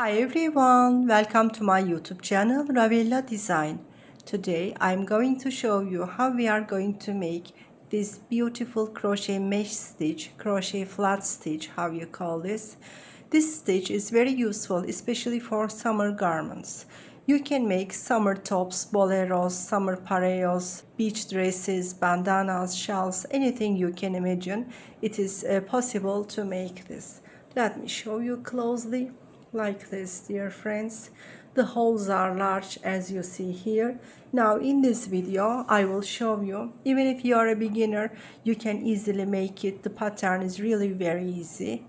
Hi everyone, welcome to my YouTube channel Ravella Design. Today I'm going to show you how we are going to make this beautiful crochet mesh stitch, crochet flat stitch, how you call this. This stitch is very useful, especially for summer garments. You can make summer tops, boleros, summer pareos, beach dresses, bandanas, shawls, anything you can imagine. It is possible to make this. Let me show you closely. Like this, dear friends. The holes are large, as you see here. Now in this video I will show you, even if you are a beginner, you can easily make it. The pattern is really very easy.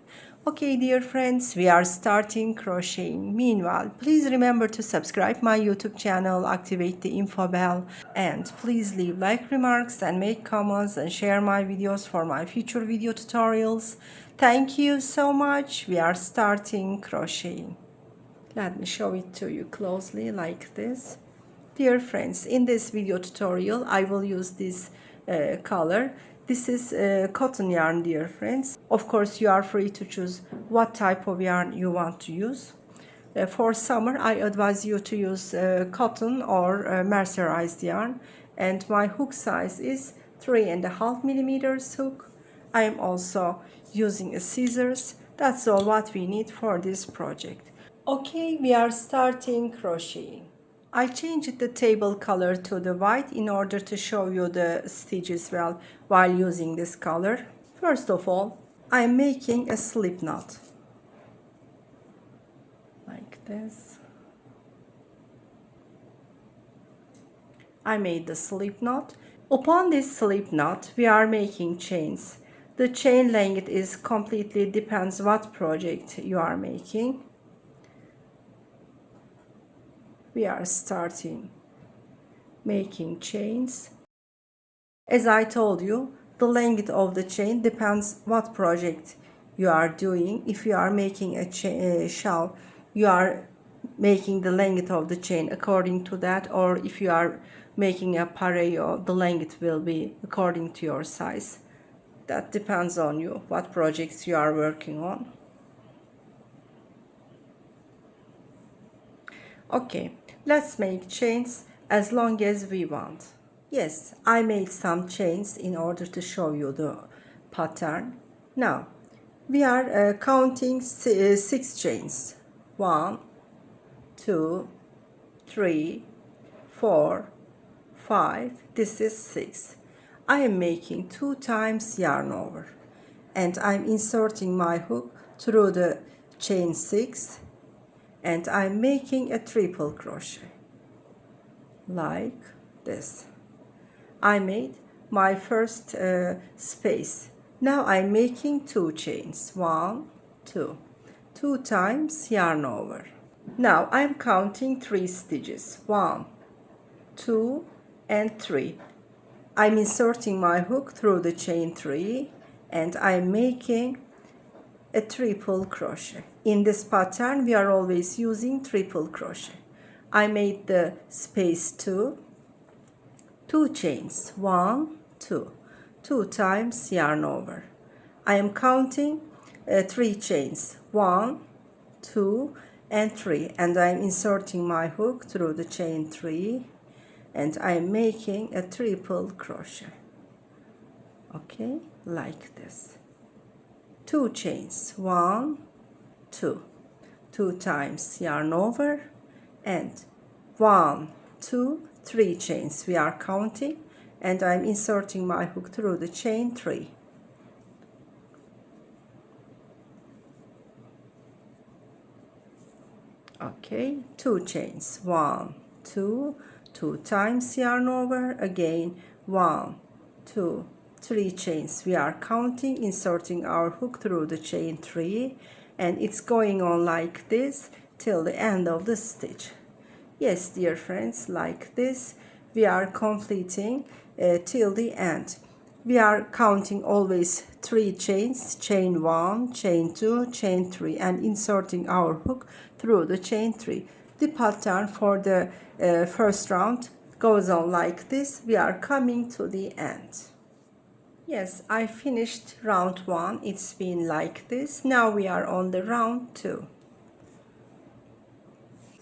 Okay, dear friends, we are starting crocheting. Meanwhile, please remember to subscribe my YouTube channel, activate the info bell, and please leave like remarks and make comments and share my videos for my future video tutorials. Thank you so much. We are starting crocheting. Let me show it to you closely like this. Dear friends, in this video tutorial I will use this color. This is cotton yarn, dear friends. Of course, you are free to choose what type of yarn you want to use. For summer, I advise you to use cotton or mercerized yarn. And my hook size is 3.5 millimeters hook. I am also using a scissors. That's all what we need for this project. Okay, we are starting crocheting. I changed the table color to the white in order to show you the stitches well while using this color. First of all, I am making a slip knot. Like this. I made the slip knot. Upon this slip knot, we are making chains. The chain length is completely depends what project you are making. We are starting making chains. As I told you, the length of the chain depends what project you are doing. If you are making a shawl, you are making the length of the chain according to that, or if you are making a pareo, the length will be according to your size. That depends on you, what projects you are working on. Okay, let's make chains as long as we want. Yes, I made some chains in order to show you the pattern. Now, we are counting 6 chains. 1, 2, 3, 4, 5. This is 6. I am making 2 times yarn over. And I'm inserting my hook through the chain 6. And I'm making a triple crochet like this. I made my first space. Now I'm making 2 chains. 1, 2. 2 times yarn over. Now I'm counting 3 stitches. 1, 2, and 3. I'm inserting my hook through the chain 3 and I'm making a triple crochet. In this pattern we are always using triple crochet. I made the space 2 chains. 1, 2. 2 times yarn over. I am counting 3 chains. 1, 2, and 3, and I'm inserting my hook through the chain 3 and I'm making a triple crochet. Okay, like this. 2 chains. 1, 2. 2 times yarn over and 1, 2, 3 chains. We are counting and I'm inserting my hook through the chain 3. Okay, 2 chains. 1, 2, 2 times yarn over, again 1, 2, 3 chains. We are counting, inserting our hook through the chain 3, and it's going on like this till the end of the stitch. Yes, dear friends, like this we are completing till the end. We are counting always 3 chains, chain 1, chain 2, chain 3, and inserting our hook through the chain 3. The pattern for the first round goes on like this. We are coming to the end. Yes, I finished round 1. It's been like this. Now we are on the round 2.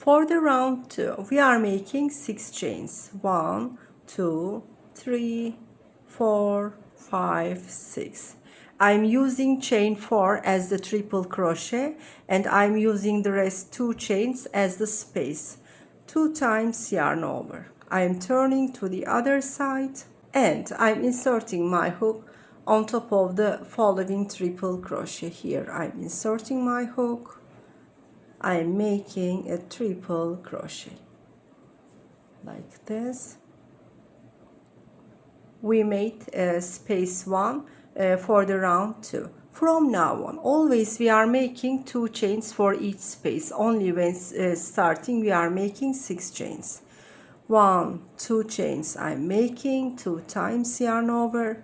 For the round 2, we are making 6 chains. 1, 2, 3, 4, 5, 6. I'm using chain 4 as the triple crochet, and I'm using the rest 2 chains as the space. 2 times yarn over. I'm turning to the other side and I'm inserting my hook on top of the following triple crochet. Here I'm inserting my hook. I'm making a triple crochet like this. We made space 1 for the round 2. From now on, always we are making 2 chains for each space. Only when starting we are making 6 chains. 1, 2 chains I'm making, 2 times yarn over.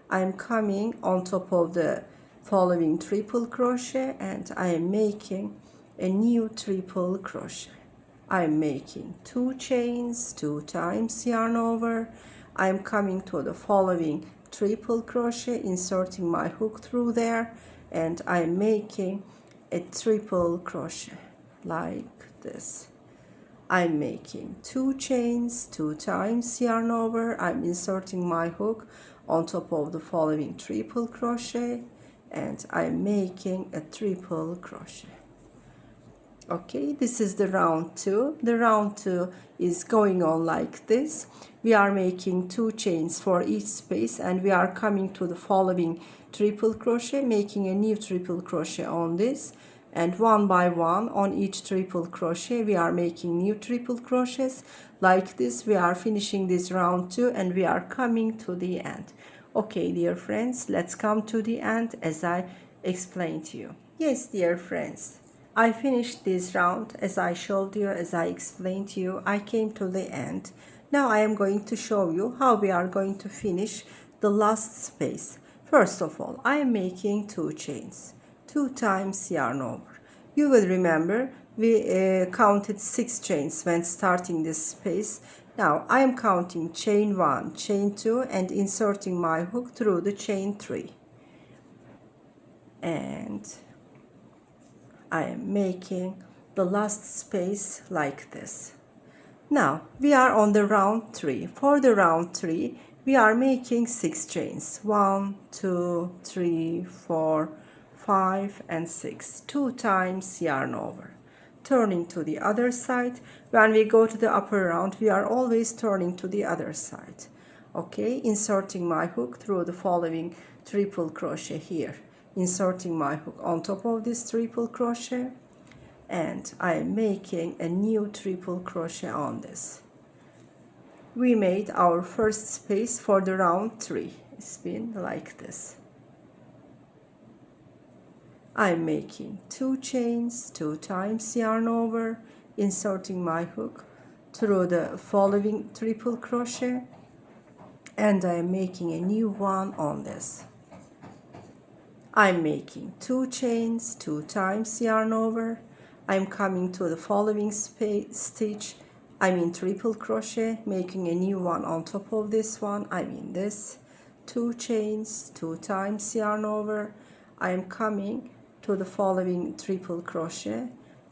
I'm coming on top of the following triple crochet and I am making a new triple crochet. I'm making 2 chains, 2 times yarn over. I'm coming to the following triple crochet, inserting my hook through there, and I'm making a triple crochet like this. I'm making 2 chains, 2 times yarn over. I'm inserting my hook on top of the following triple crochet, and I'm making a triple crochet. Okay, this is the round 2. The round 2 is going on like this. We are making 2 chains for each space and we are coming to the following triple crochet, making a new triple crochet on this, and one by one on each triple crochet we are making new triple crochets like this. We are finishing this round 2 and we are coming to the end. Okay, dear friends, let's come to the end as I explained to you. Yes, dear friends, I finished this round as I showed you, as I explained to you. I came to the end. Now I am going to show you how we are going to finish the last space. First of all, I am making 2 chains, 2 times yarn over. You will remember we counted 6 chains when starting this space. Now I am counting chain 1, chain 2 and inserting my hook through the chain 3. And I am making the last space like this. Now we are on the round 3. For the round 3 we are making 6 chains. 1, 2, 3, 4, 5 and 6. 2 times yarn over. Turning to the other side. When we go to the upper round we are always turning to the other side. Okay, inserting my hook through the following triple crochet here. Inserting my hook on top of this triple crochet and I am making a new triple crochet on this. We made our first space for the round 3. It's been like this. I'm making 2 chains, 2 times yarn over, inserting my hook through the following triple crochet and I am making a new one on this. I'm making 2 chains, 2 times yarn over. I'm coming to the following stitch, triple crochet, making a new one on top of this one, this. 2 chains, 2 times yarn over. I'm coming to the following triple crochet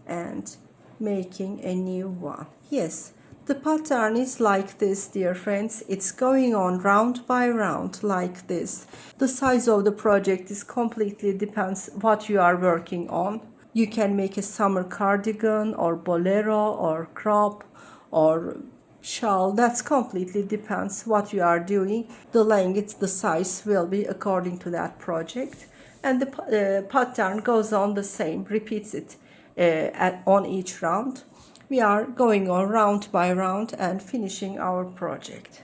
and making a new one. Yes, the pattern is like this, dear friends. It's going on round by round like this. The size of the project is completely depends what you are working on. You can make a summer cardigan or bolero or crop or shawl. That's completely depends what you are doing. The length, the size will be according to that project. And the pattern goes on the same, repeats it on each round. We are going on round by round and finishing our project.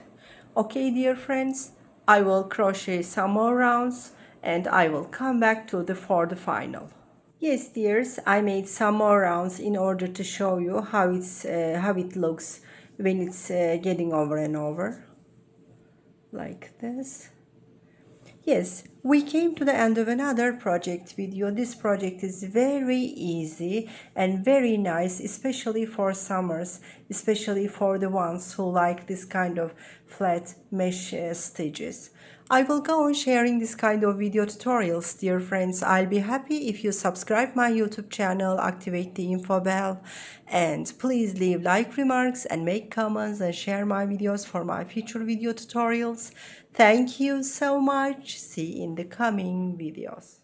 Okay, dear friends, I will crochet some more rounds and I will come back for the final. Yes, dears, I made some more rounds in order to show you how it looks when it's getting over and over like this. Yes, we came to the end of another project video. This project is very easy and very nice, especially for summers, especially for the ones who like this kind of flat mesh stitches. I will go on sharing this kind of video tutorials, dear friends. I'll be happy if you subscribe my YouTube channel, activate the info bell, and please leave like remarks and make comments and share my videos for my future video tutorials. Thank you so much. See you in the coming videos.